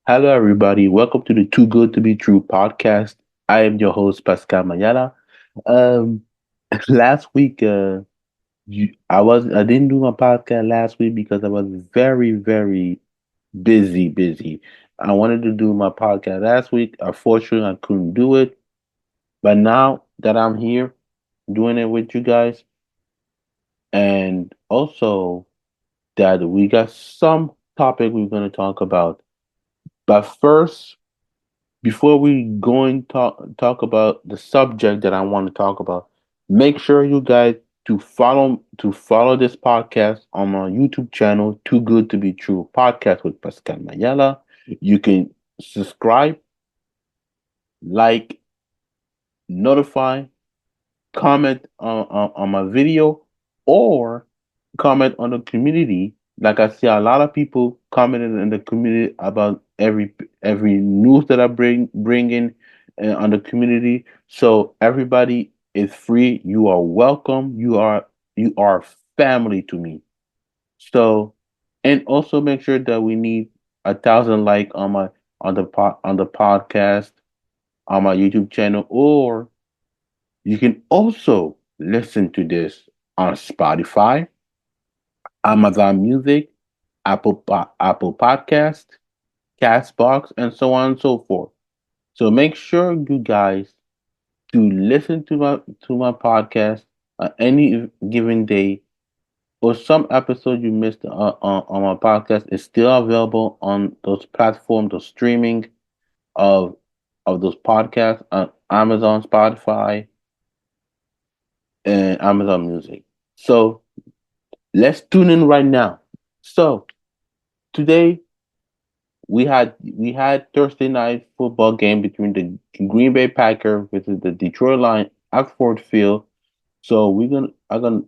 Hello, everybody. Welcome to the Too Good to Be True podcast. I am your host, Pascal Mayala. Um, last week, I didn't do my podcast last week because I was very, very busy. I wanted to do my podcast last week. Unfortunately, I couldn't do it. But now that I'm here doing it with you guys, and also that we got some topic we're going to talk about. But first, before we go and talk about the subject that I want to talk about, make sure you guys to follow this podcast on my YouTube channel, Too Good to Be True Podcast with Pascal Mayala. You can subscribe, like, notify, comment on my video, or comment on the community. Like I see a lot of people commenting in the community about every news that I bring in on the community. So everybody is free. You are welcome. You are family to me. So, and also make sure that we need 1,000 like on the podcast on my YouTube channel, or you can also listen to this on Spotify, Amazon Music, Apple Podcast, Castbox, and so on and so forth. So make sure you guys to listen to my podcast any given day, or some episode you missed on my podcast is still available on those platforms, those streaming of those podcasts on Amazon, Spotify, and Amazon Music. So let's tune in right now. So today we had Thursday night football game between the Green Bay Packers versus the Detroit Lions at Ford Field. So I'm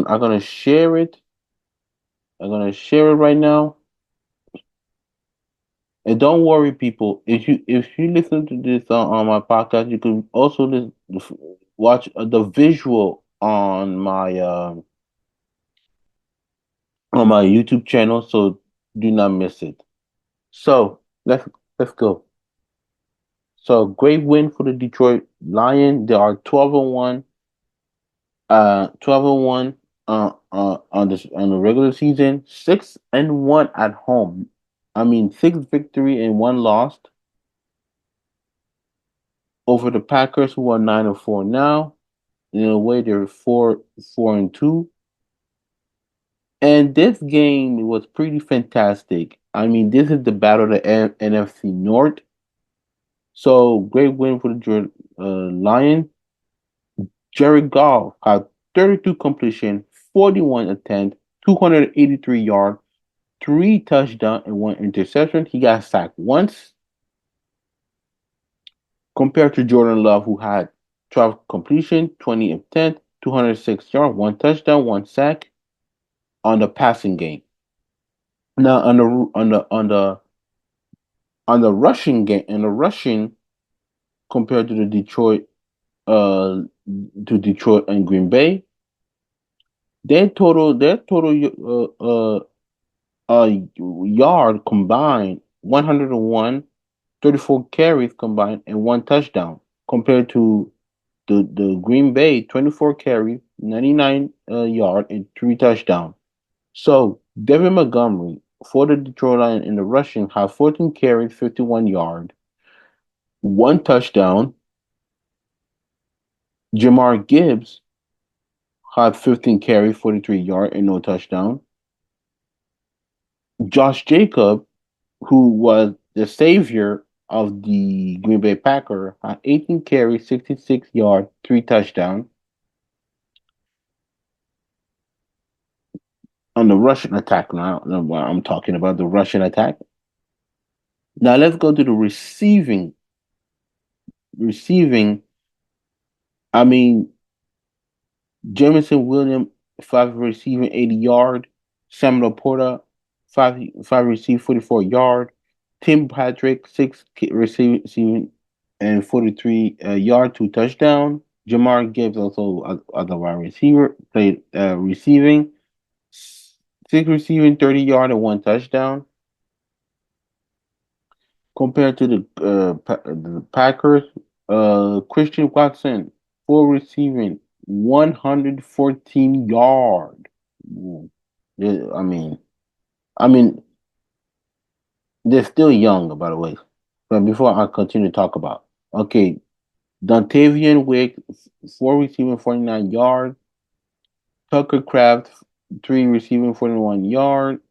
gonna share it. I'm gonna share it right now. And don't worry, people. If you listen to this on my podcast, you can also watch the visual on my YouTube channel. So do not miss it. So let's go. So great win for the Detroit Lions. They are 12-1, 12-1 on the regular season, 6-1 at home. I mean, six victory and one lost over the Packers, who are 9-4 now. In a way, they're 4-2. And this game was pretty fantastic. I mean, this is the battle of the NFC North. So great win for the Lions. Jared Goff had 32 completion, 41 attempt, 283 yards, three touchdowns, and one interception. He got sacked once, compared to Jordan Love, who had 12 completion, 20 attempt, 206 yards, one touchdown, one sack on the passing game. Now on the rushing game, in the rushing, compared to the uh Detroit and Green Bay, their total yard combined 101, 34 carries combined, and one touchdown, compared to the Green Bay 24 carries, 99 yard, and three touchdowns. So Devin Montgomery for the Detroit Lions in the rushing had 14 carries, 51 yard, one touchdown. Jamar Gibbs had 15 carries, 43 yard, and no touchdown. Josh Jacob, who was the savior of the Green Bay Packer, had 18 carries, 66 yards, three touchdowns on the Russian attack. Now, I'm talking about the Russian attack. Now let's go to the receiving. Receiving, I mean, Jamison Williams, five receiving, 80 yard. Samuel Porter, five receiving, 44 yard. Tim Patrick, six receiving and 43 yard, two touchdown. Jamar Gibbs also as a wide receiver played receiving, six receiving, 30 yard, and one touchdown. compared to the Packers. Christian Watson, full receiving, 114 yard. Ooh. Yeah, I mean, they're still young, by the way. But before I continue to talk about, okay, Dontavian Wick, four receiving, 49 yards. Tucker Craft, three receiving, 41 yard.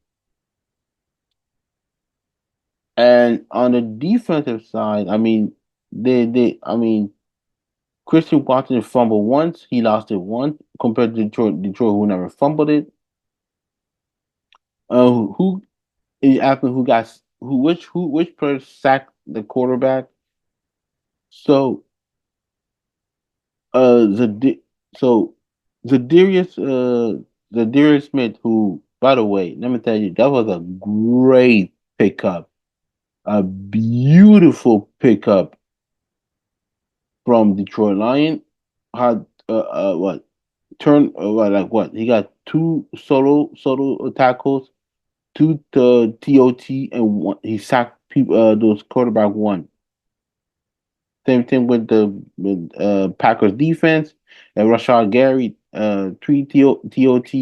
And on the defensive side, I mean, Christian Watson fumbled once, he lost it once, compared to Detroit who never fumbled it. Who is asking which player sacked the quarterback? So the so Zadarius Smith, who, by the way, let me tell you, that was a great pickup, a beautiful pickup from Detroit Lion. Had what turn what like what he got two solo tackles, two TOT, and one he sacked people those quarterback one. Same thing with the Packers defense. And Rashad Gary, three TOT,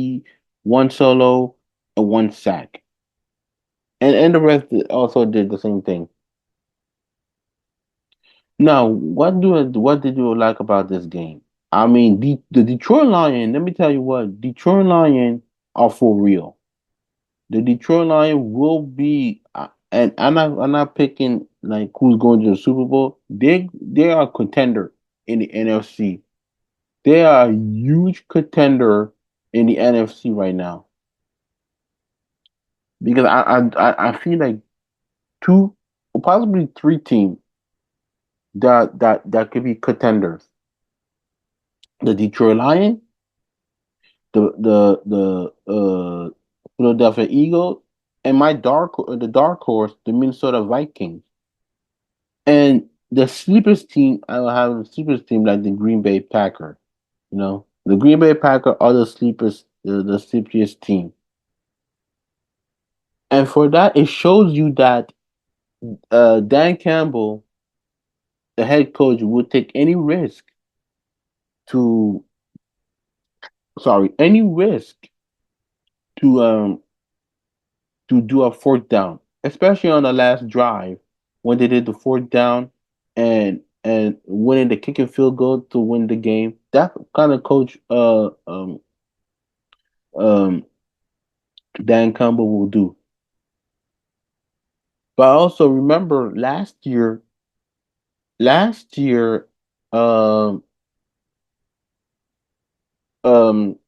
one solo, and one sack. And the rest also did the same thing. Now, what did you like about this game? I mean, the Detroit Lions. Let me tell you what, Detroit Lions are for real. The Detroit Lions will be, and I'm not picking like who's going to the Super Bowl. They are a contender in the NFC. They are a huge contender in the NFC right now because I feel like two or possibly three teams that could be contenders. The Detroit Lions, the Philadelphia Eagles, and the dark horse, the Minnesota Vikings. And the sleepers team, I will have a sleepers team like the Green Bay Packer. The Green Bay Packer are the sleepers, the sleepiest team. And for that, it shows you that Dan Campbell, the head coach, would take to, any risk to do a fourth down, especially on the last drive when they did the fourth down and winning the kicking field goal to win the game. That kind of coach um Dan Campbell will do. But also remember last year, um um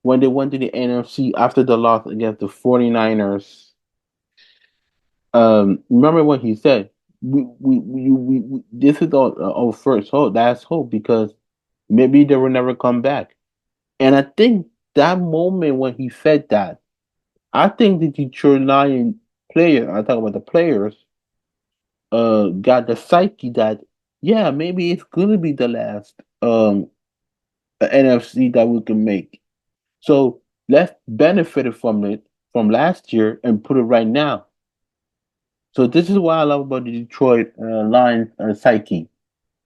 when they went to the NFC after the loss against the 49ers. Remember what he said? This is our first hope, last hope, because maybe they will never come back. And I think that moment when he said that, I think the Detroit Lion player, I talk about the players, got the psyche that, yeah, maybe it's gonna be the last NFC that we can make. So let's benefit from it from last year and put it right now. So this is what I love about the Detroit Lions psyche.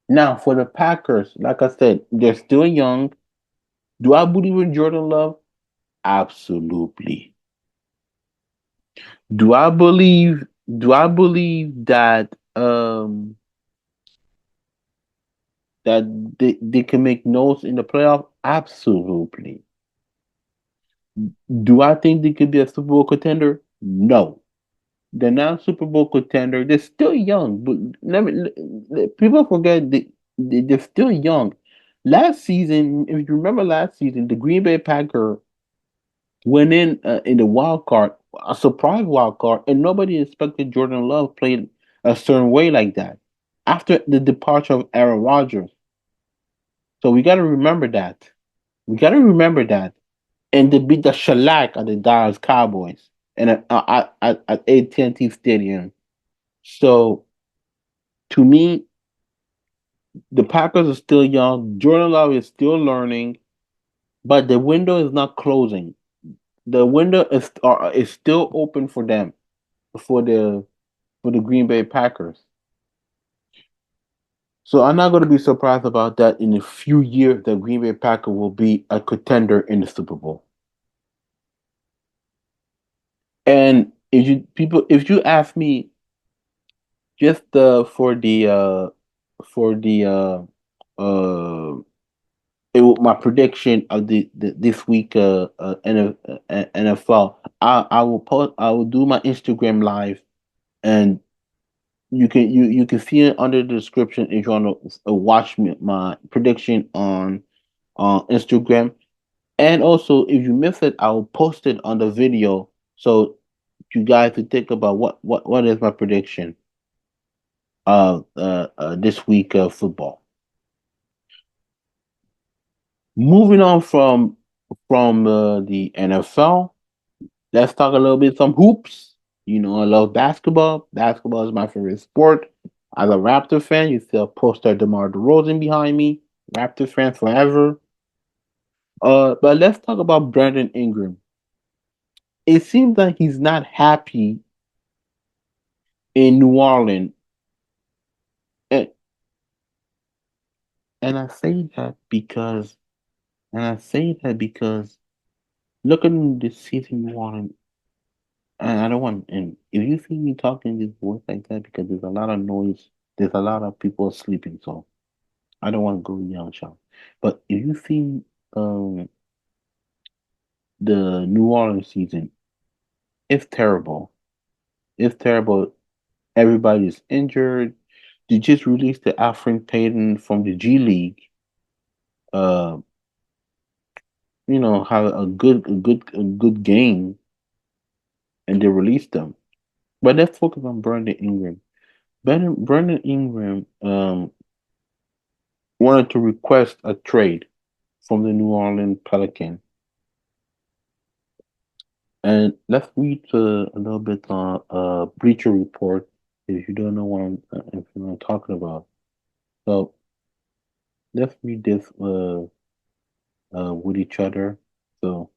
Now for the Packers, like I said, they're still young. Do I believe in Jordan Love? Absolutely. Do I believe? Do I believe that they can make noise in the playoff? Absolutely. Do I think they could be a Super Bowl contender? No. They're not a Super Bowl contender. They're still young, but people forget they're still young. Last season, if you remember last season, the Green Bay Packers went in the wild card, a surprise wild card, and nobody expected Jordan Love played a certain way like that after the departure of Aaron Rodgers. So we got to remember that. We got to remember that. And they beat the shellac of the Dallas Cowboys and at AT&T Stadium. So to me, the Packers are still young. Jordan Love is still learning, but the window is not closing. The window is still open for them for the for the Green Bay Packers. So I'm not going to be surprised about that in a few years. The Green Bay Packer will be a contender in the Super Bowl. And if you ask me, just for the uh my prediction of the this week NFL, I will do my Instagram live, and you can see it under the description if you want to watch my prediction on Instagram. And also, if you miss it, I'll post it on the video so you guys to think about what is my prediction of this week of football. Moving on from the NFL, let's talk a little bit some hoops. You know, I love basketball. Basketball is my favorite sport. As a Raptor fan, you see a poster of DeMar DeRozan behind me. Raptor fan forever. But let's talk about Brandon Ingram. It seems like he's not happy in New Orleans, and, and I say that because look at this season in New Orleans. And I don't want, and if you see me talking this voice like that, because there's a lot of noise, there's a lot of people sleeping, so I don't want to go yell shout. But if you see um the New Orleans season, it's terrible. It's terrible. Everybody's injured. They just released the Alfred Payton from the G League. Uh, have a good game, and they released them. But let's focus on Brandon Ingram. Brandon Ingram wanted to request a trade from the New Orleans Pelicans. And let's read a little bit on Bleacher Report if you don't know if you know what I'm talking about. So let's read this with each other. So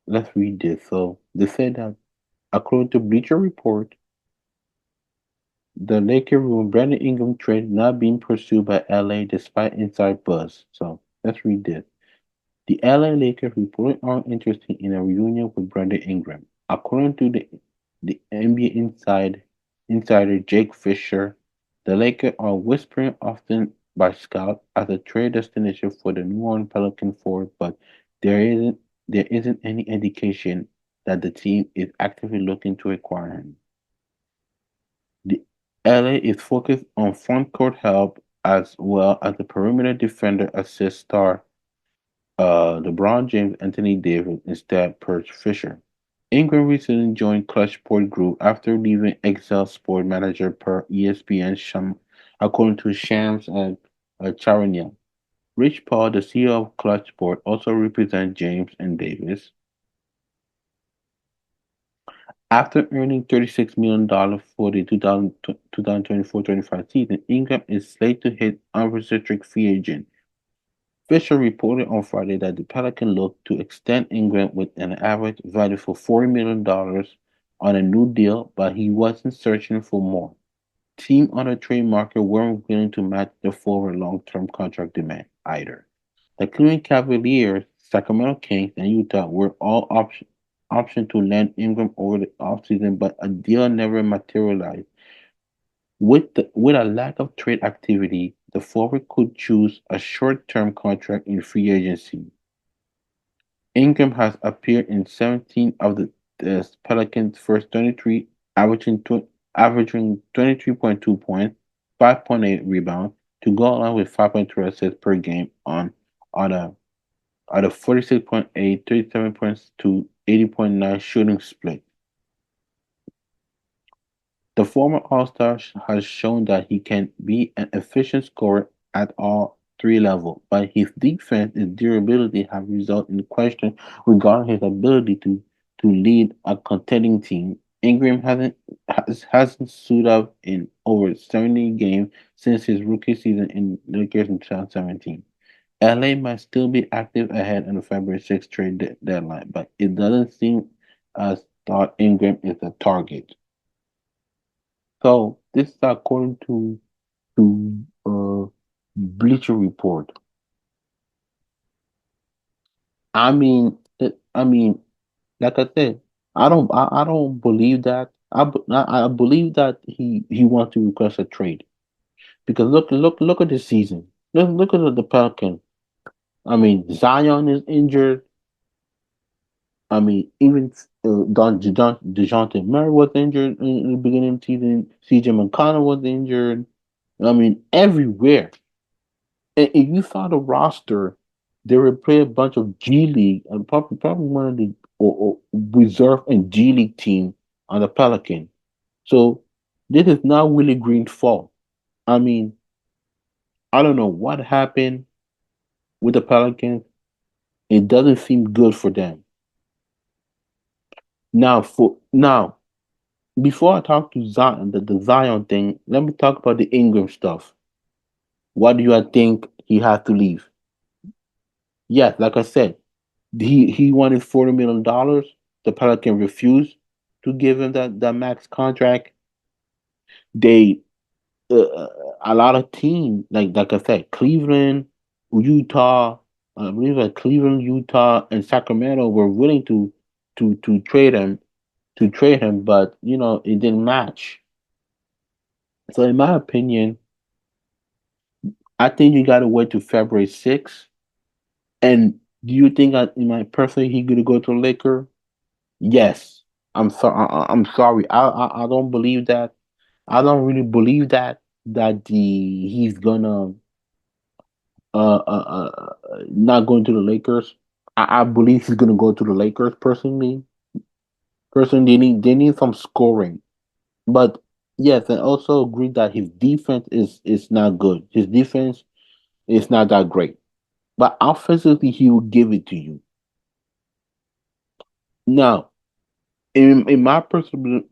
let's read this. So they said that according to Bleacher Report, the Lakers rumored Brandon Ingram trade not being pursued by LA despite inside buzz. So let's read this. The LA Lakers reportedly are interested in a reunion with Brandon Ingram. According to the NBA insider Jake Fisher, the Lakers are whispering often by scouts as a trade destination for the New Orleans Pelicans forward, but there isn't there isn't any indication that the team is actively looking to acquire him. The LA is focused on front court help as well as the perimeter defender assist star LeBron James, Anthony Davis instead perched Fisher. Ingram recently joined Clutch Sport Group after leaving Excel Sport Manager per ESPN, according to Shams and Charania. Rich Paul, the CEO of Clutch Sport, also represents James and Davis. After earning $36 million for the 2024-25 season, Ingram is slated to hit unrestricted free agent. Fisher reported on Friday that the Pelicans looked to extend Ingram with an average value for $40 million on a new deal, but he wasn't searching for more. Teams on the trade market weren't willing to match the forward long-term contract demand either. The Cleveland Cavaliers, Sacramento Kings, and Utah were all option to land Ingram over the offseason, but a deal never materialized. With a lack of trade activity, the forward could choose a short-term contract in free agency. Ingram has appeared in 17 of the Pelicans' first 23, averaging 23.2 points, 5.8 rebounds, to go along with 5.2 assists per game on a 46.8, 37.2, 80.9 shooting split. The former All-Star has shown that he can be an efficient scorer at all three levels, but his defense and durability have resulted in questions regarding his ability to lead a contending team. Ingram hasn't suited up in over 70 games since his rookie season in Lakers in 2017. LA might still be active ahead of the February 6th trade deadline, but it doesn't seem as thought Ingram is a target. So this is according to Bleacher Report. I mean, like I said, I don't believe that. I believe that he wants to request a trade because look at the season. Look at the Pelicans. I mean, Zion is injured. I mean, even Dejounte Murray was injured in the beginning of the season. CJ McConnell was injured. I mean, everywhere. And if you saw the roster, they would play a bunch of G League and probably one of the or reserve and G League team on the Pelican. So this is not Willie Green's fault. I mean, I don't know what happened with the Pelicans. It doesn't seem good for them. Now, before I talk to Zion, the Zion thing, let me talk about the Ingram stuff. Why do you think he had to leave? Yes, like I said, he wanted $40 million. The Pelican refused to give him that max contract. They uh, a lot of teams like I said, Cleveland, Utah, I believe that Cleveland, Utah, and Sacramento were willing to trade him, but it didn't match. So in my opinion, I think you got to wait to February 6th. And do you think in my personally he gonna go to the Laker? Yes. I'm sorry. I don't believe that. I don't really believe that he's gonna not going to the Lakers. I believe he's gonna go to the Lakers personally. Personally, they need some scoring. But yes, I also agree that his defense is not good. His defense is not that great. But offensively, he will give it to you. Now, in my personal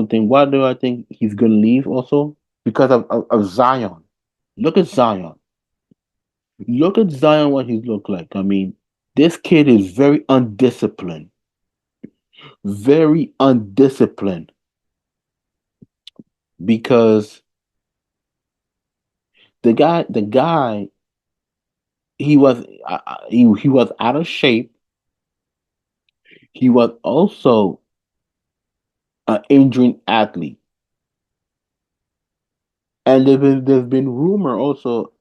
thing, why do I think he's gonna leave also? Because of Zion. Look at Zion. Look at Zion what he look like. I mean, this kid is very undisciplined. Very undisciplined because the guy he was he was out of shape. He was also an injuring athlete. And there's been rumor also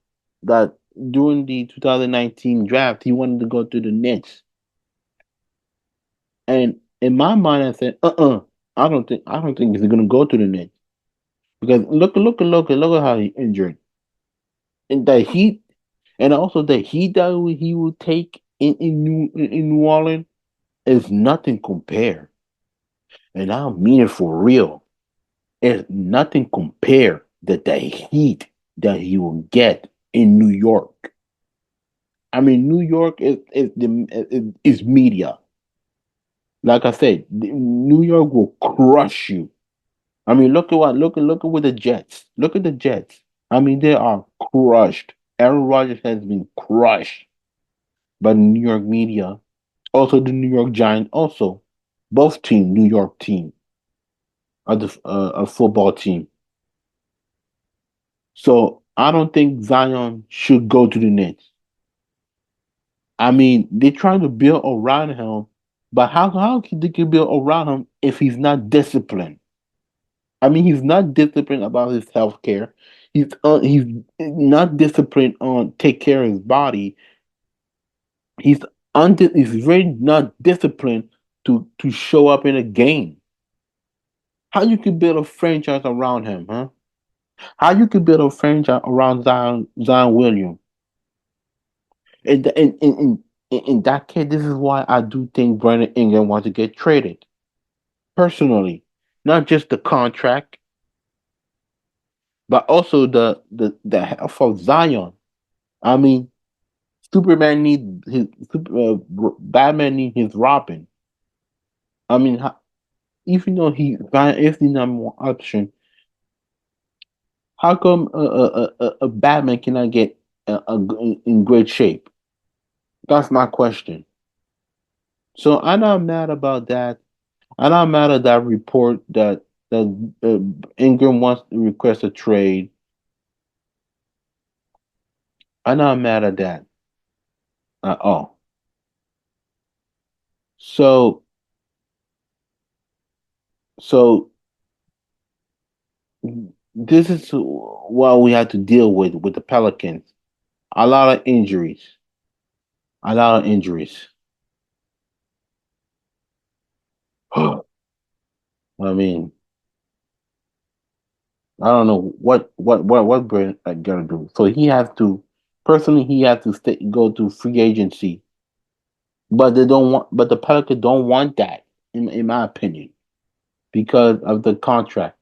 that during the 2019 draft, he wanted to go to the Nets. And in my mind, I said, I don't think he's gonna go to the Nets because look at how he injured and the heat, and also the heat that he will take in New Orleans is nothing compared. And I mean it for real. It's nothing compared that the heat that he will get in New York. I mean, New York is media. Like I said, New York will crush you. I mean, look at with the Jets. Look at the Jets. I mean, they are crushed. Aaron Rodgers has been crushed by the New York media. Also, the New York Giants. Also, both team, New York team, are the a football team. So I don't think Zion should go to the Nets. I mean, they're trying to build around him, but how can they can build around him if he's not disciplined? I mean, he's not disciplined about his health care. He's not disciplined on take care of his body. He's he's very not disciplined to show up in a game. How you could build a franchise around him, huh? How you could build a franchise around Zion Williams? In that case, this is why I do think Brandon Ingram wants to get traded. Personally, not just the contract, but also the health of Zion. I mean, Superman need his Batman need his Robin. I mean, even though Zion is the number one option, how come a Batman cannot get in great shape? That's my question. So I'm not mad about that. I'm not mad at that report that that Ingram wants to request a trade. I'm not mad at that at all. So so this is what we have to deal with the Pelicans. A lot of injuries. A lot of injuries. I mean, I don't know what Brent gonna do. So he has to personally he has to go to free agency, but they don't want. But the Pelicans don't want that, in my opinion, because of the contract.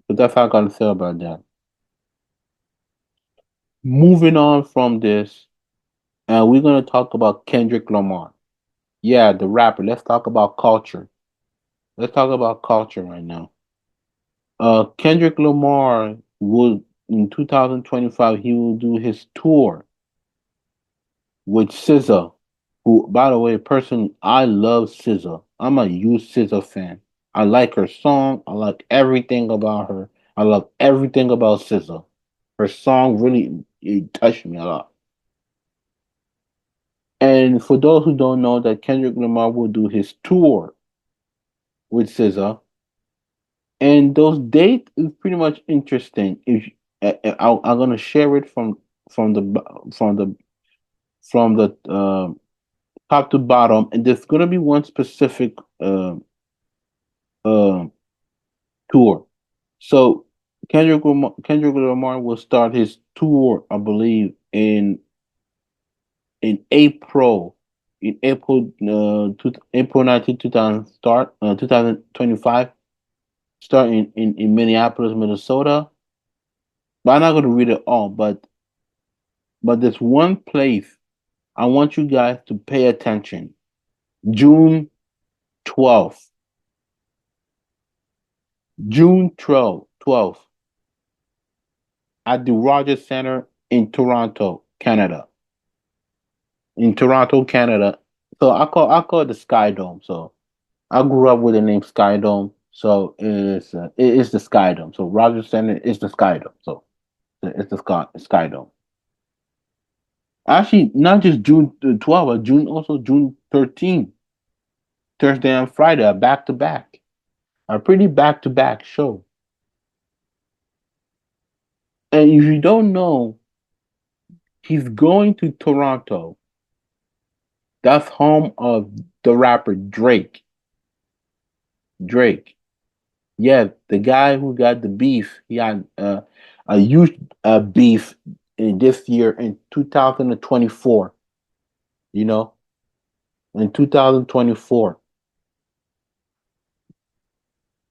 But that's how I gotta say about that. Moving on from this, we're gonna talk about Kendrick Lamar. Yeah, the rapper. Let's talk about culture. Let's talk about culture right now. Kendrick Lamar will in 2025 he will do his tour with SZA, who, by the way, person I love SZA. I'm a huge SZA fan. I like her song. I like everything about her. I love everything about SZA. Her song really it touched me a lot. And for those who don't know, that Kendrick Lamar will do his tour with SZA, and those dates is pretty much interesting. If I'm gonna share it from the from the from the top to bottom, and there's gonna be one specific uh, tour. So Kendrick Lamar will start his tour, I believe, in April. In April 19, 2000 start 2025, start in Minneapolis, Minnesota. But I'm not gonna read it all, but there's one place I want you guys to pay attention. June 12th. June 12th at the Rogers Center in Toronto, Canada. In Toronto, Canada. So I call it the Sky Dome. So I grew up with the name Sky Dome. So it's the Sky Dome. So Rogers Center is the Sky Dome. So it's the Sky Dome. Actually, not just June 12th, but June 13th, Thursday and Friday, a back to back, a pretty back to back show. And if you don't know, he's going to Toronto. That's home of the rapper Drake. Drake. Yeah, the guy who got the beef. He had a huge beef in this year in 2024. You know, in 2024.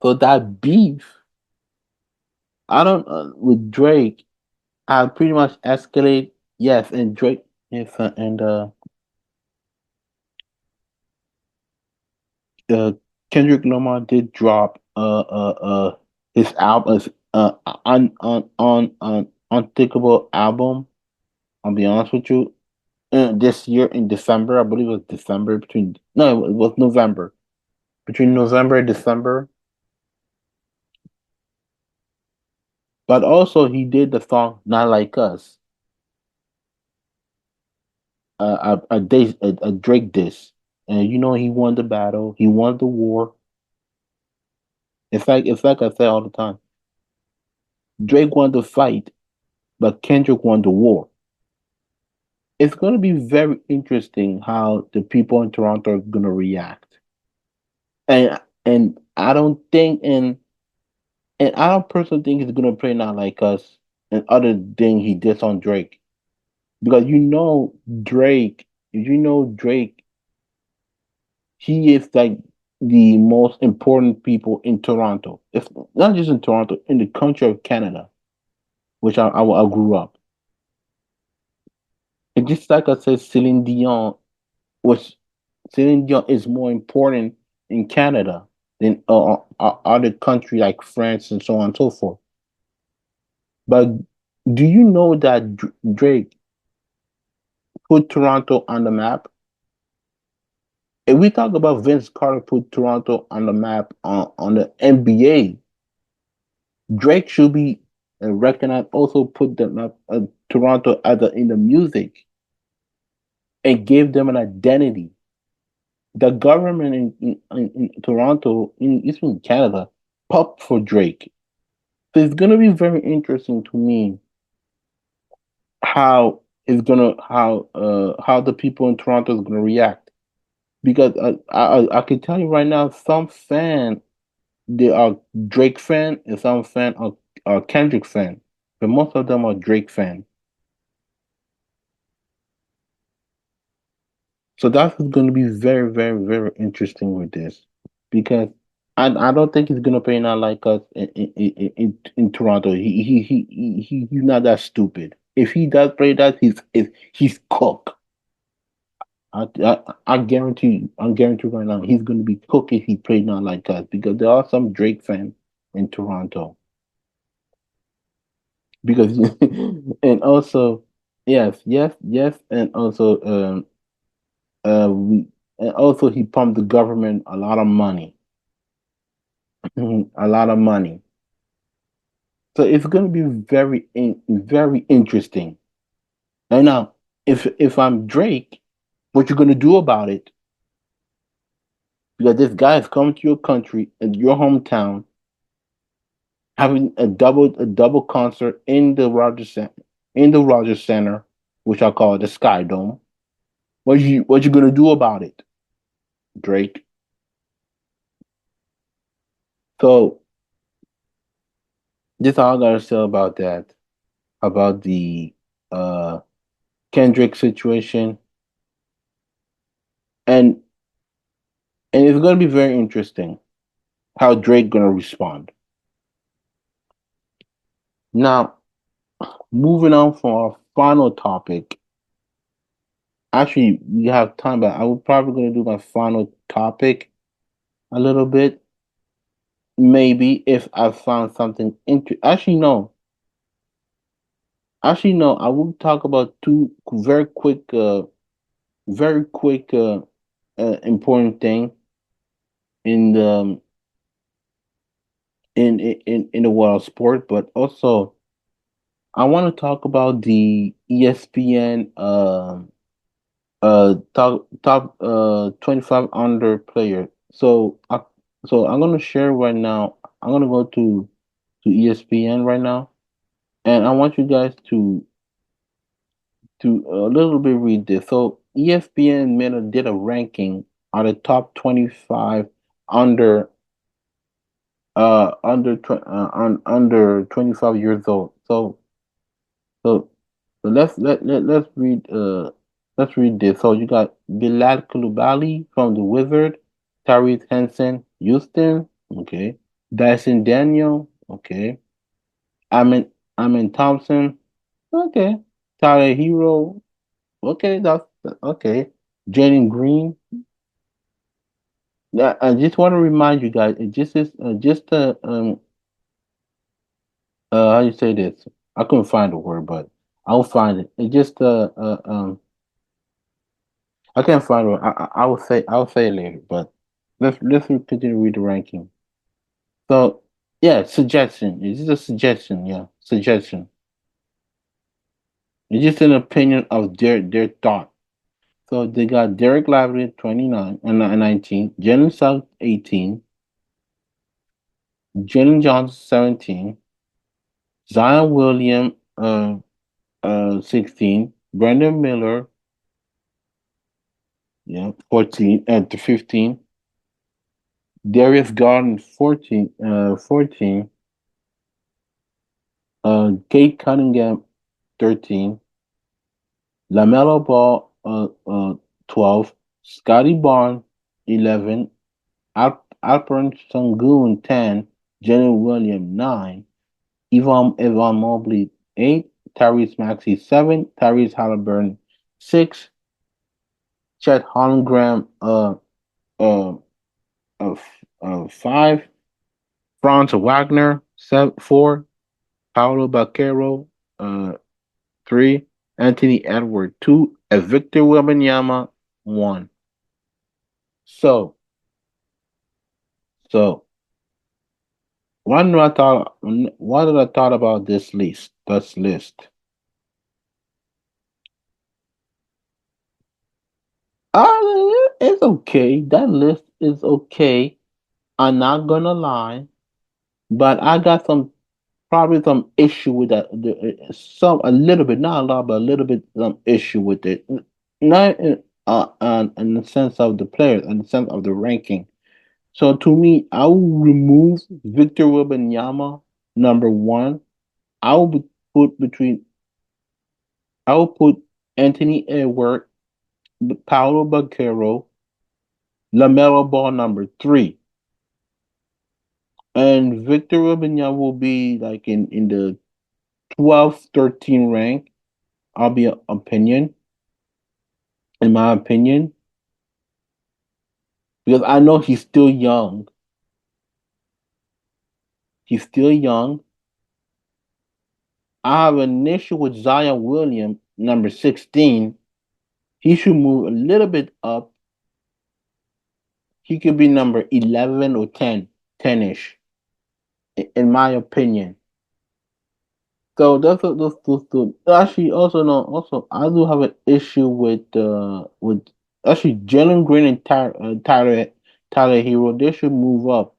So that beef, I don't with Drake, I pretty much escalate. Yes, and Drake, yes, and uh, Kendrick Lamar did drop his album unthinkable album. I'll be honest with you. This year in December, I believe it was December between no, it was November. Between November and December. But also he did the song Not Like Us. A Drake diss. And you know he won the battle, he won the war. It's like I say all the time. Drake won the fight, but Kendrick won the war. It's going to be very interesting how the people in Toronto are going to react. And I don't think and I don't personally think he's going to play Not Like Us and other thing he did on Drake, because Drake, Drake, he is like the most important people in Toronto. It's not just in Toronto, in the country of Canada, which I grew up. And just like I said, which Celine Dion is more important in Canada than other countries like France and so on and so forth. But do you know that Drake put Toronto on the map? If we talk about Vince Carter put Toronto on the map on the NBA, Drake should be recognized. Also put them up Toronto as in the music and gave them an identity. The government in Toronto, even Canada, popped for Drake. So it's gonna be very interesting to me how the people in Toronto is gonna react because I can tell you right now, some fan they are Drake fan and some fan are Kendrick fan, but most of them are Drake fan. So that's going to be very, very, very interesting with this because I don't think he's going to play not like us in Toronto. He's not that stupid. If he does play that, he's cooked. I guarantee right now he's going to be cooked if he played not like us because there are some Drake fans in Toronto because and also yes, and also we and also he pumped the government a lot of money, a lot of money. So it's going to be very interesting. And now, if I'm Drake, what you going to do about it? Because this guy is coming to your country and your hometown, having a double concert in the Rogers Center, which I call the Sky Dome. What you going to do about it, Drake? So this is all I gotta say about that. About the uh Kendrick situation, and and it's gonna be very interesting how Drake gonna respond. Now, moving on from our final topic. Actually, we have time, but I will probably gonna do my final topic a little bit. Maybe if I found something Actually, no. Actually, no. I will talk about two very quick, important thing in the in the world of sport, but also I want to talk about the ESPN top 25 under player. So I'm gonna share right now. I'm gonna go to ESPN right now, and I want you guys to a little bit read this. So ESPN did a ranking on the top 25 under under 25 years old. So So let's read this. So you got Bilal Coulibaly from the Wizard, Tyrese Henson, Houston, okay. Dyson Daniel, okay. Amin Thompson, okay. Tyler Hero, okay. That's okay. Jaden Green. I just want to remind you guys, it just is just how you say this? I couldn't find the word, but I'll find it. It just I can't find one. I'll say it later, but let's continue to read the ranking. So yeah, suggestion. It's just a suggestion. Yeah, suggestion. It's just an opinion of their thought. So they got Derek Lively at 29 and 19, Jalen South 18, Jalen Johnson 17, Zion William 16, Brandon Miller 14 at the 15, Darius Garden 14, Kate Cunningham 13, LaMelo Ball 12, Scotty Barnes 11, Alperen Sengun 10, Jalen Williams 9, Evan Mobley 8, Tyrese Maxey 7, Tyrese Halliburton 6, Chet Holmgren uh, 5, Franz Wagner 4, Paulo Baquero 3, Anthony Edward 2, and Victor Wembanyama 1. So, so what did I thought about this list? This list. It's okay. That list is okay. I'm not gonna lie, but I got probably some issue with that. Some a little bit, not a lot, but a little bit some issue with it. Not in the sense of the players, in the sense of the ranking. So to me, I will remove Victor Wembanyama number one. I will put between. I will put Anthony Edwards, Paolo Banchero, Lamelo Ball number three, and Victor Wembanyama will be like in the 12th, 13 rank. I'll be opinion, in my opinion, because I know he's still young. He's still young. I have an issue with Zion Williams, number 16. He should move a little bit up. He could be number 11 or 10, 10-ish, in my opinion. So that's actually also no also I do have an issue with actually Jalen Green and Tyler Hero. They should move up.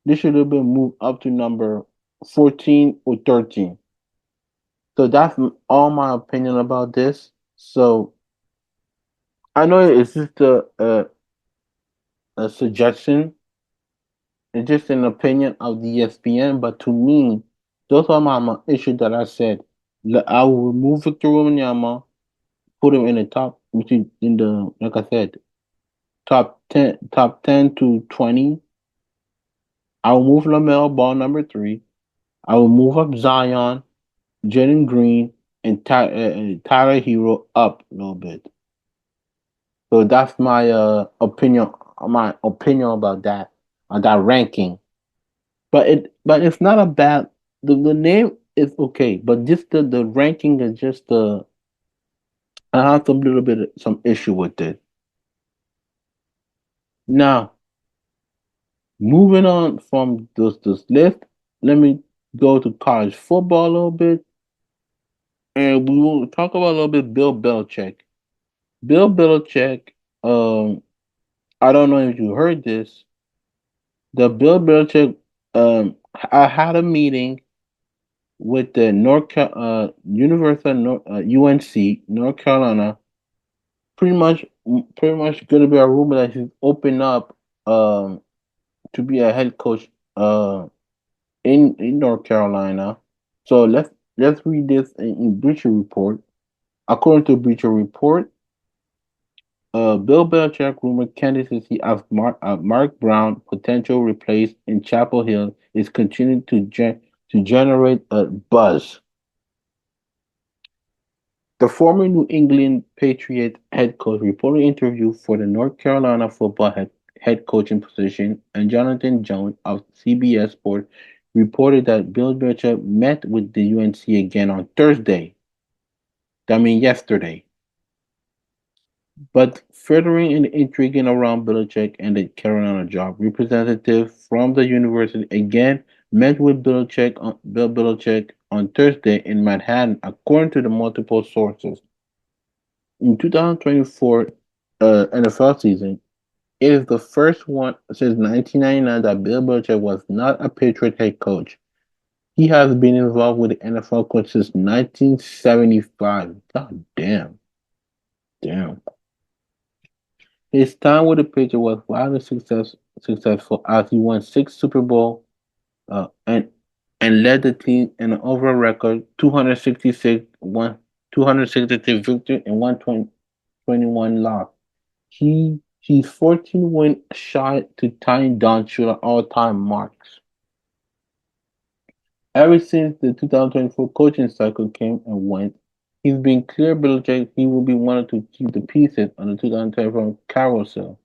They should have been moved up to number 14 or 13. So that's all my opinion about this. So I know it's just a suggestion. It's just an opinion of the ESPN, but to me, those are my issues that I said. I will remove Victor Wembanyama, put him in the top, between in the like I said, top ten to 20. I will move Lamelo Ball number three. I will move up Zion, Jalen Green, and Tyler Hero up a little bit. So that's my opinion about that on that ranking. But it's not a bad the name is okay, but just the ranking is just I have some little bit some issue with it. Now, moving on from this list, let me go to college football a little bit, and we will talk about a little bit Bill Belichick. Bill Belichick, um, I don't know if you heard this. The Bill Belichick, I had a meeting with the University of UNC, North Carolina. Pretty much gonna be a rumor that he's open up um to be a head coach in North Carolina. So let's read this in Bleacher Report. According to Bleacher Report, Bill Belichick rumored candidacy of Mark Brown potential replace in Chapel Hill is continuing to generate a buzz. The former New England Patriots head coach reportedly interviewed for the North Carolina football head coaching position, and Jonathan Jones of CBS Sports reported that Bill Belichick met with the UNC again on Thursday. I mean, yesterday. But furthering in intriguing around Belichick and the Carolina job, representatives from the university again met with Bill Belichick on Thursday in Manhattan, according to the multiple sources. In 2024 NFL season, it is the first one since 1999 that Bill Belichick was not a Patriot head coach. He has been involved with the NFL coach since 1975. God damn. Damn. His time with the Patriots was wildly successful as he won six Super Bowl uh, and and led the team in an overall record 266 victory and 121 loss. He's 14 win shy to tying Don Shula all-time marks. Ever since the 2024 coaching cycle came and went, he's been clear Belichick he will be wanting to keep the pieces on the 2024 carousel,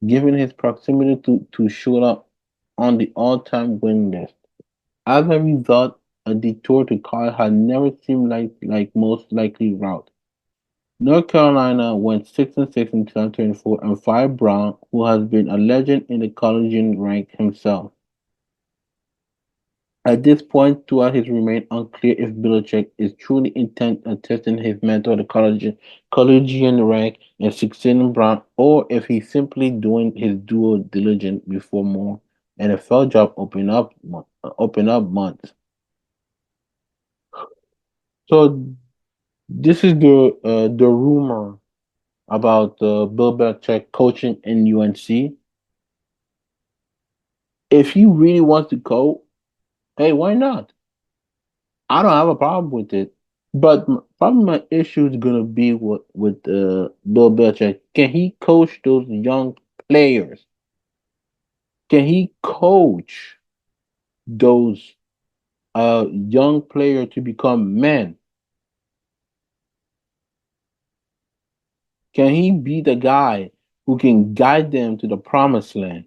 given his proximity to Shula on the all-time win list. As a result, a detour to college had never seemed like most likely route. North Carolina went 6-6 in 2024 and fired Brown, who has been a legend in the collegiate rank himself. At this point throughout his remain unclear if Belichick is truly intent on testing his mentor at the collegiate rank and succeeding Brown, or if he's simply doing his due diligence before more NFL job open up months. So this is the rumor about Bill Belichick coaching in UNC. If he really wants to coach, hey, why not? I don't have a problem with it. But probably my issue is gonna be with Bill Belichick. Can he coach those young players? Can he coach those young players to become men? Can he be the guy who can guide them to the promised land?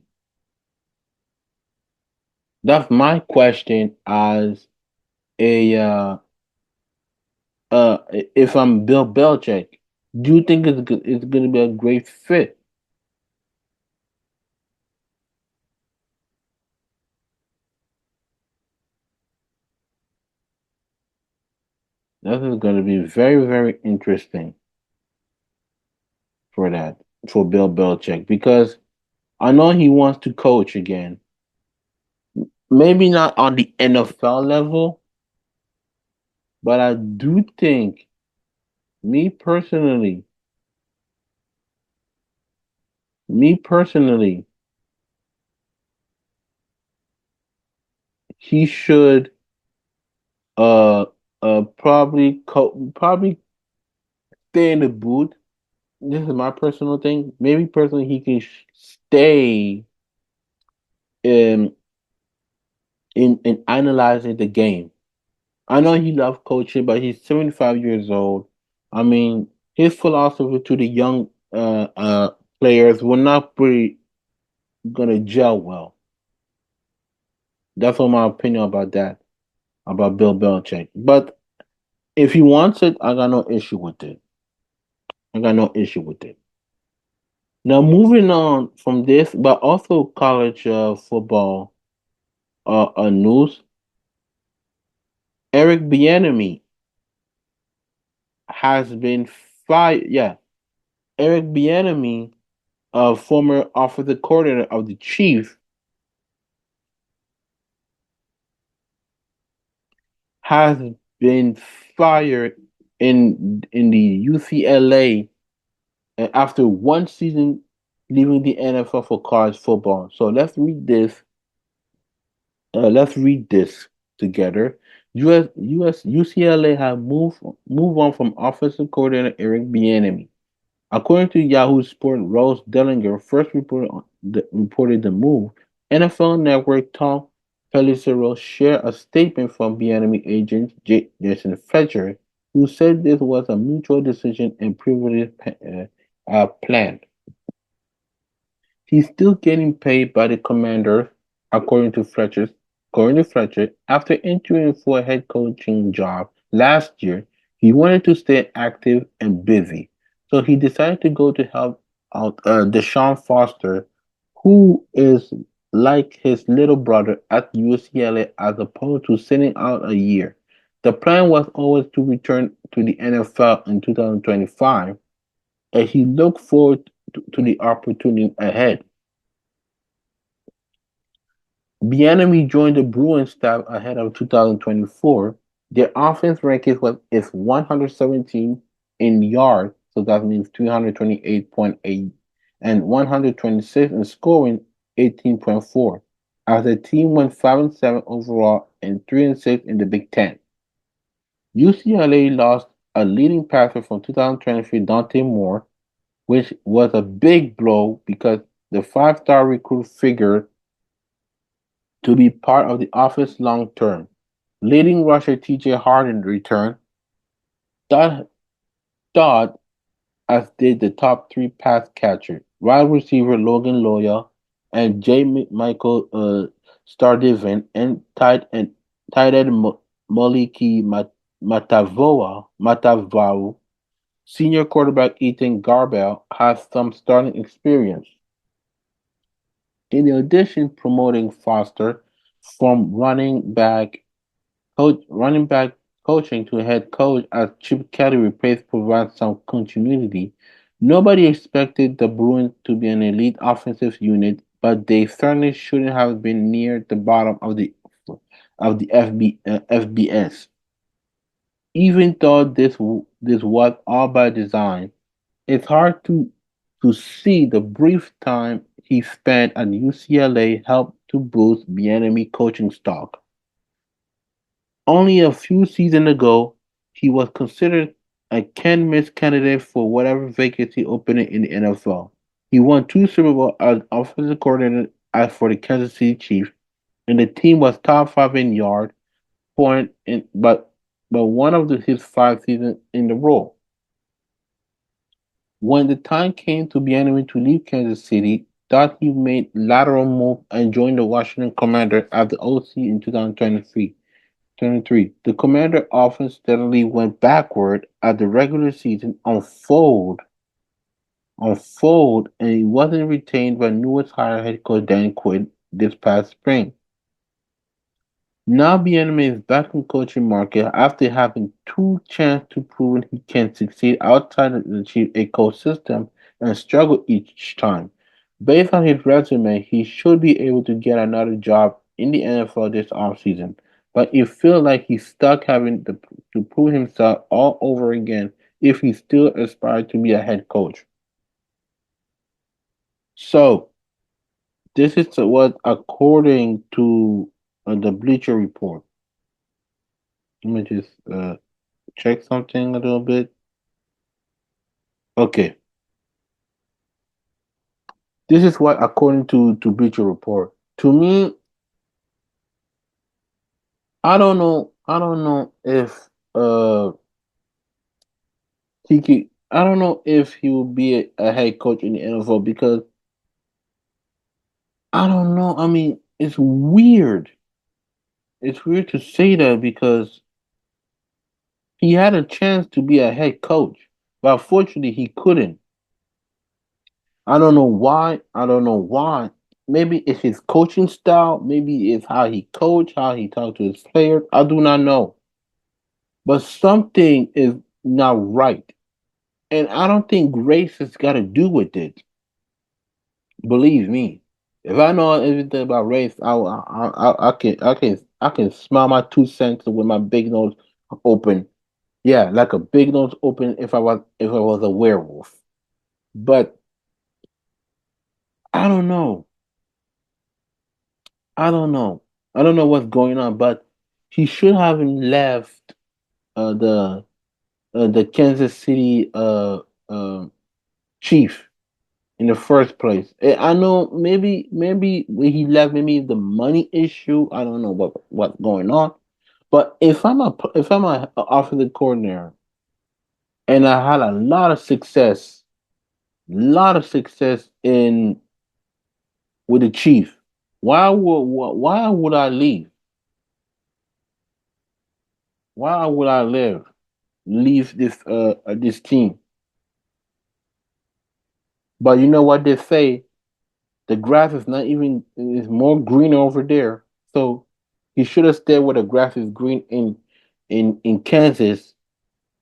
That's my question as a if I'm Bill Belichick. Do you think it's gonna be a great fit? This is gonna be very, very interesting for that for Bill Belichick because I know he wants to coach again. Maybe not on the NFL level, but I do think, me personally, me personally, he should uh probably stay in the booth. This is my personal thing. Maybe personally he can stay in in analyzing the game. I know he loves coaching, but he's 75 years old. I mean, his philosophy to the young players will not be gonna gel well. That's all my opinion about that, about Bill Belichick. But if he wants it, I got no issue with it. I got no issue with it. Now, moving on from this, but also college football news. Eric Bienemy has been fired. Yeah, Eric Bienemy, former offensive coordinator of the Chiefs, has been fired in the UCLA after one season leaving the NFL for college football. So let's read this. Let's read this together. US UCLA have moved on from offensive coordinator Eric Bieniemy. According to Yahoo Sports, Rose Dellinger first reported the move. NFL Network Tom Pelissero shared a statement from Bienemy agent Jason Fletcher, who said this was a mutual decision and previously planned. He's still getting paid by the Commanders, according to Fletcher. After interviewing for a head coaching job last year, he wanted to stay active and busy, so he decided to go to help out Deshaun Foster, who is like his little brother at UCLA, as opposed to sitting out a year. The plan was always to return to the NFL in 2025, and he looked forward to the opportunity ahead. Bienemy joined the Bruins staff ahead of 2024. Their offense ranking is 117 in yards, so that means 328.8, and 126 in scoring, 18.4. As the team went 5-7 overall and 3-6 in the Big Ten. UCLA lost a leading passer from 2023, Dante Moore, which was a big blow because the five-star recruit figured to be part of the office long term. Leading rusher T.J. Harden returned, thought, thought as did the top three pass catcher, wide receiver Logan Loya and J. Michael Stardivan, and tight end Moliki Matavao. Senior quarterback Ethan Garbell has some starting experience. In addition, promoting Foster from running back coaching to head coach as Chip Kelly replaced provides some continuity. Nobody expected the Bruins to be an elite offensive unit, but they certainly shouldn't have been near the bottom of the FBS. Even though this was all by design, it's hard to see the brief time he spent at UCLA helped to boost Bienemy coaching stock. Only a few seasons ago, he was considered a can't-miss candidate for whatever vacancy opening in the NFL. He won two Super Bowls as offensive coordinator as for the Kansas City Chiefs, and the team was top five in yard, point, but one of his five seasons in the role. When the time came to Bienemy to leave Kansas City, thought he made lateral move and joined the Washington Commanders as the OC in 2023. The Commander offense steadily went backward as the regular season unfold, and he wasn't retained by newest hire head coach Dan Quinn this past spring. Now Bienemy is back in coaching market after having two chances to prove he can succeed outside of the Chief ecosystem and struggle each time. Based on his resume, he should be able to get another job in the NFL this offseason, but it feels like he's stuck having to prove himself all over again if he still aspires to be a head coach. So, this is what according to the Bleacher Report. Let me just check something a little bit. Okay, this is what according to Bleacher Report. To me, I don't know. I don't know if he could. I don't know if he will be a head coach in the NFL because I don't know. I mean, it's weird. It's weird to say that because he had a chance to be a head coach, but unfortunately he couldn't. I don't know why. I don't know why. Maybe it's his coaching style. Maybe it's how he coach, how he talk to his players. I do not know. But something is not right. And I don't think race has got to do with it. Believe me. If I know everything about race, I can smile my 2 cents with my big nose open. Yeah, like a big nose open if I was a werewolf. But I don't know. I don't know. I don't know what's going on, but he should have left uh, the the Kansas City Chief in the first place. I know maybe when he left, maybe the money issue. I don't know what's going on. But if I'm a offensive coordinator and I had a lot of success in with the Chief, why would I leave? Why would I leave this team? But you know what they say? The grass is more green over there. So he should have stayed where the grass is green in Kansas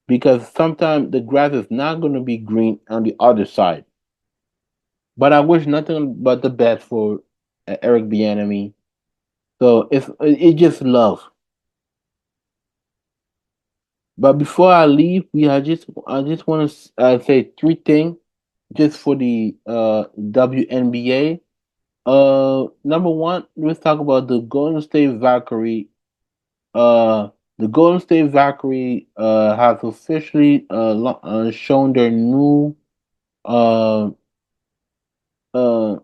because sometimes the grass is not going to be green on the other side. But I wish nothing but the best for Eric Bieniemy. So it's just love. But before I leave, I just want to say three things just for the WNBA. Number one, let's talk about the Golden State Valkyrie. Uh, the Golden State Valkyrie has officially shown their new uh uh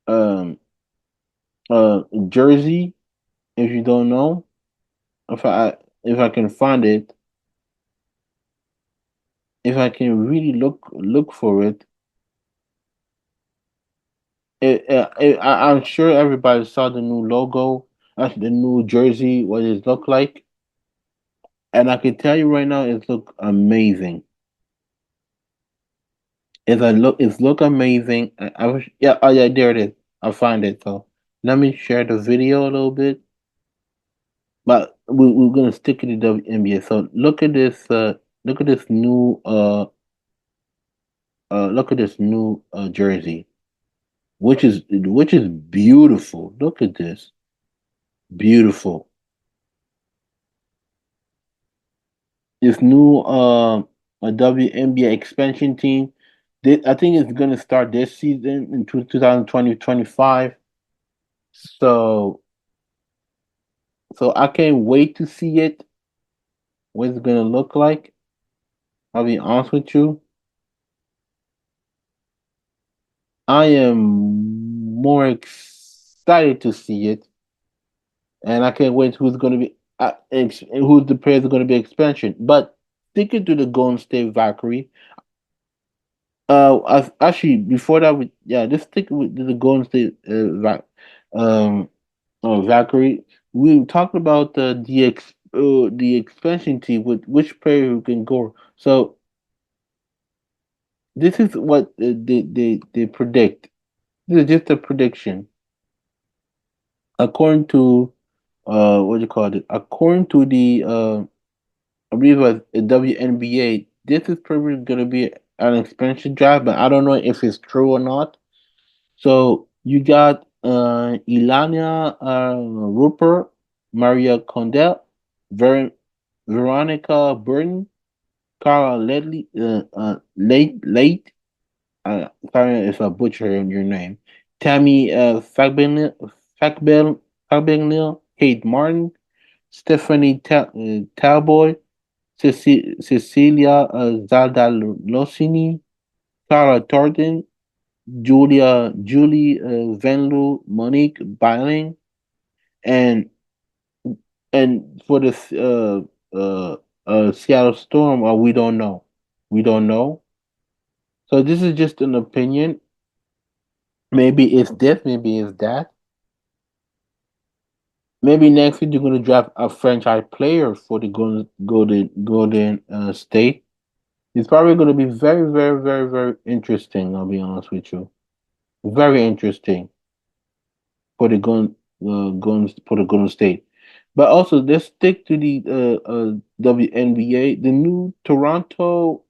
um jersey. If you don't know, if I can find it, if I can really look for it, I'm sure everybody saw the new logo, the new jersey, what it look like, and I can tell you right now, it look amazing. It's look amazing. I wish, yeah, oh yeah, there it is. I'll find it. So let me share the video a little bit. But we're gonna stick to the WNBA. So look at this new look at this new jersey, which is beautiful. Look at this, beautiful. This new a WNBA expansion team. I think it's gonna start this season in 2020-25. So I can't wait to see it. What it's gonna look like. I'll be honest with you. I am more excited to see it, and I can't wait who's going to be who's the players are going to be expansion. But sticking to the Golden State Valkyrie, actually before that, yeah, just stick with the Golden State um, Valkyrie. We talked about the expansion team with which player who can go. So this is what they predict. This is just a prediction according to what do you call it? According to the I believe it was the WNBA, this is probably gonna be an expansion draft, but I don't know if it's true or not. So you got Ilania Rupert, Maria Condell, Veronica Burton, Carla Ledley, sorry if I butcher your name, Tammy Fagbel, Kate Martin, Stephanie Talboy, Cecilia Zaldalosini, Clara Thornton, Julie Venlu, Monique Biling, and for the Seattle Storm, we don't know. We don't know. So this is just an opinion. Maybe it's this, maybe it's that. Maybe next week you're going to draft a franchise player for the Golden State. It's probably going to be very, very, very, very interesting. I'll be honest with you. Very interesting for the Golden State. But also, let's stick to the WNBA. The new Toronto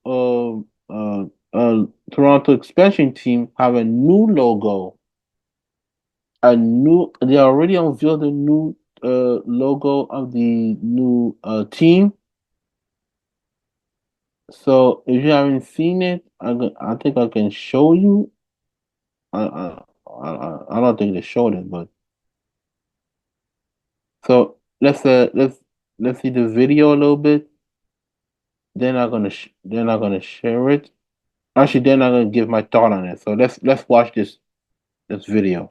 expansion team have a new logo. They already unveiled the new logo of the new team. So if you haven't seen it, I think I can show you. I don't think they showed it, but so let's see the video a little bit. They're not gonna share it. Actually, they're not gonna give my thought on it. So let's watch this video.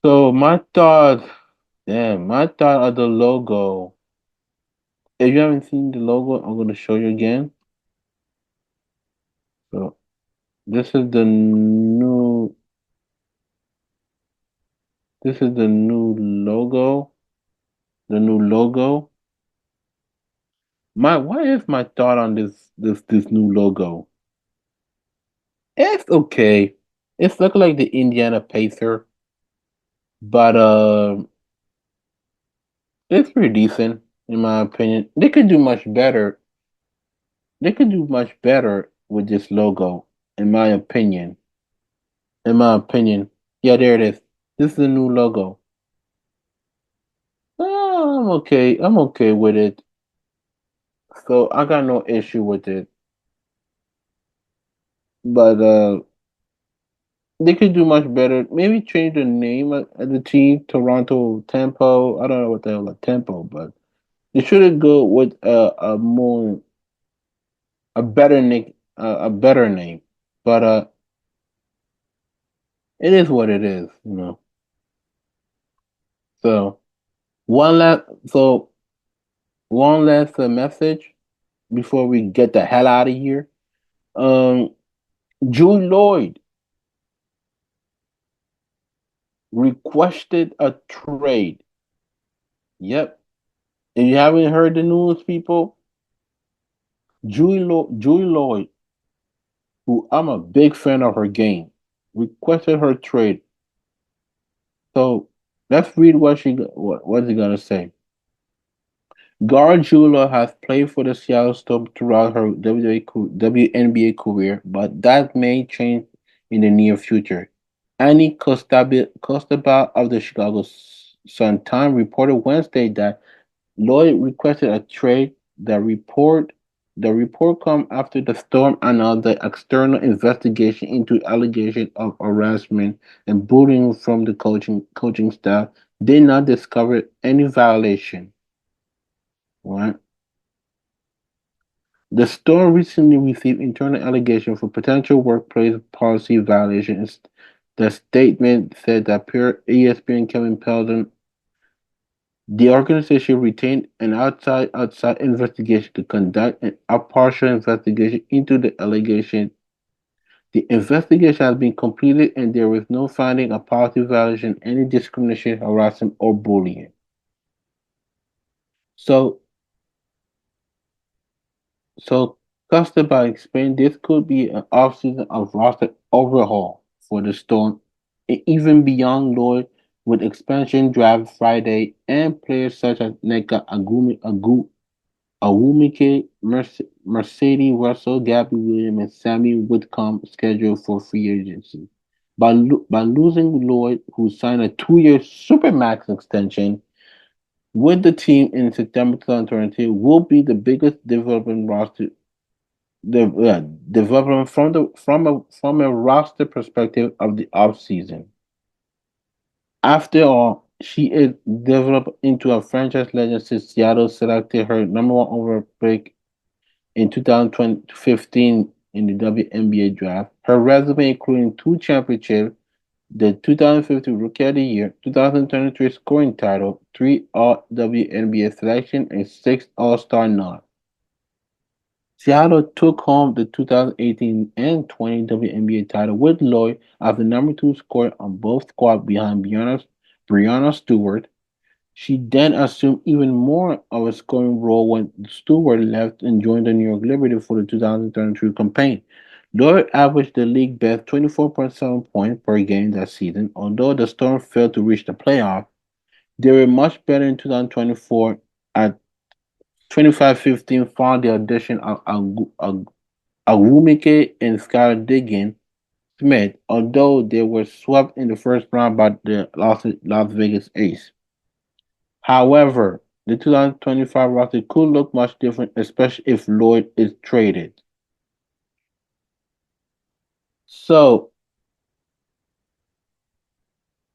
So my thought of the logo. If you haven't seen the logo, I'm gonna show you again. So this is the new this is the new logo. The new logo. What is my thought on this new logo? It's okay. It's looking like the Indiana Pacer, but it's pretty decent in my opinion. They could do much better. They could do much better with this logo, in my opinion. In my opinion. Yeah, there it is. This is the new logo. I'm okay. I'm okay with it. So I got no issue with it. But they could do much better. Maybe change the name of the team, Toronto Tempo. I don't know what the hell a Tempo, but they should go with a better name. But it is what it is, you know. So so one last message before we get the hell out of here. Um, Jewel Lloyd requested a trade. Yep. If you haven't heard the news, people, Jewel Lloyd, who I'm a big fan of her game, requested her trade. So let's read what's he gonna say. Gargiulo has played for the Seattle Storm throughout her WNBA career, but that may change in the near future. Annie Costabile of the Chicago Sun-Times reported Wednesday that Lloyd requested a trade. The report comes after the Storm announced the external investigation into allegations of harassment and bullying from the coaching staff did not discover any violation. Right? The store recently received internal allegations for potential workplace policy violations. The statement said that per ESPN Kevin Pelton, the organization retained an outside investigation to conduct a partial investigation into the allegation. The investigation has been completed and there was no finding of policy violation, any discrimination, harassment, or bullying. So So, Custard explained this could be an offseason of roster overhaul for the Storm, even beyond Lloyd, with expansion draft Friday and players such as Neka Awumike, Mercedes Russell, Gabby Williams, and Sammy Whitcomb scheduled for free agency. By losing Lloyd, who signed a 2-year supermax extension with the team in September 2022, will be the biggest development roster the development from a roster perspective of the offseason. After all, she is developed into a franchise legend since Seattle selected her number one overall pick in 2015 in the WNBA draft. Her resume, including 2 championships, the 2015 Rookie of the Year, 2023 scoring title, 3 WNBA selection, and 6 All-Star nods. Seattle took home the 2018 and 20 WNBA title with Lloyd as the number 2 scorer on both squads behind Breanna Stewart. She then assumed even more of a scoring role when Stewart left and joined the New York Liberty for the 2023 campaign. Lloyd averaged the league best 24.7 points per game that season. Although the Storm failed to reach the playoffs, they were much better in 2024 at 25-15 found the addition of Agwumike and Skylar Diggins Smith, although they were swept in the first round by the Las Vegas Ace. However, the 2025 roster could look much different, especially if Lloyd is traded. So,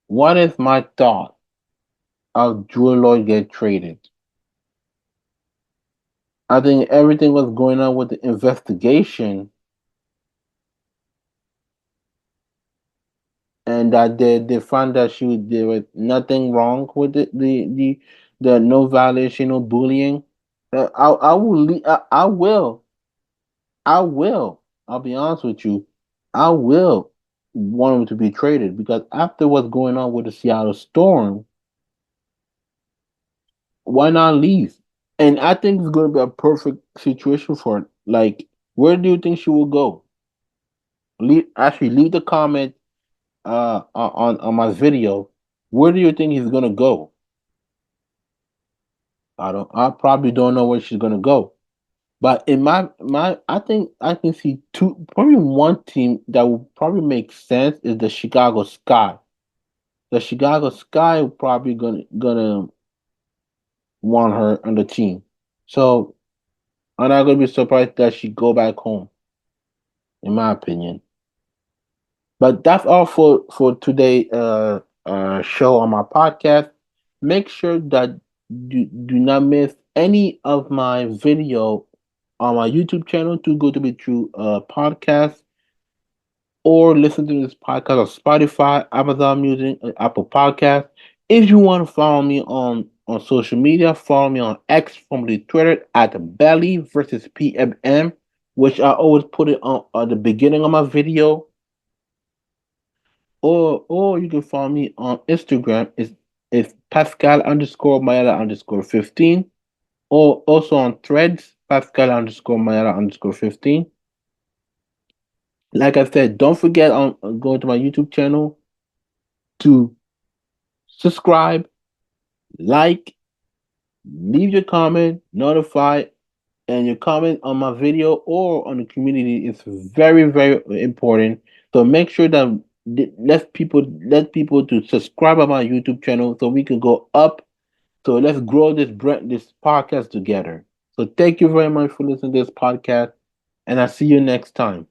what is my thought of Jewel Lloyd get traded? I think everything was going on with the investigation and that they found that there was nothing wrong with the no violation of bullying. I will I will I'll be honest with you. I will want him to be traded because after what's going on with the Seattle Storm, why not leave? And I think it's going to be a perfect situation for it. Like, where do you think she will go? Leave the comment on my video. Where do you think he's gonna go? I probably don't know where she's gonna go. But in I think I can see probably one team that would probably make sense is the Chicago Sky. The Chicago Sky probably gonna want her on the team. So I'm not gonna be surprised that she go back home, in my opinion. But that's all for today show on my podcast. Make sure that do not miss any of my video on my YouTube channel to go to be true podcast or listen to this podcast on Spotify, Amazon Music, and Apple Podcast. If you want to follow me on social media, follow me on X, formerly Twitter at Belly versus PMM. which I always put it on at the beginning of my video, or you can find me on Instagram. It's Pascal underscore Mayala underscore 15, or also on Threads, Pascal underscore Mayala underscore 15. Like I said, don't forget on go to my YouTube channel to subscribe, like, leave your comment, notify, and your comment on my video or on the community is very, very important. So make sure that let people to subscribe on my YouTube channel so we can go up. So let's grow this podcast together. So thank you very much for listening to this podcast, and I'll see you next time.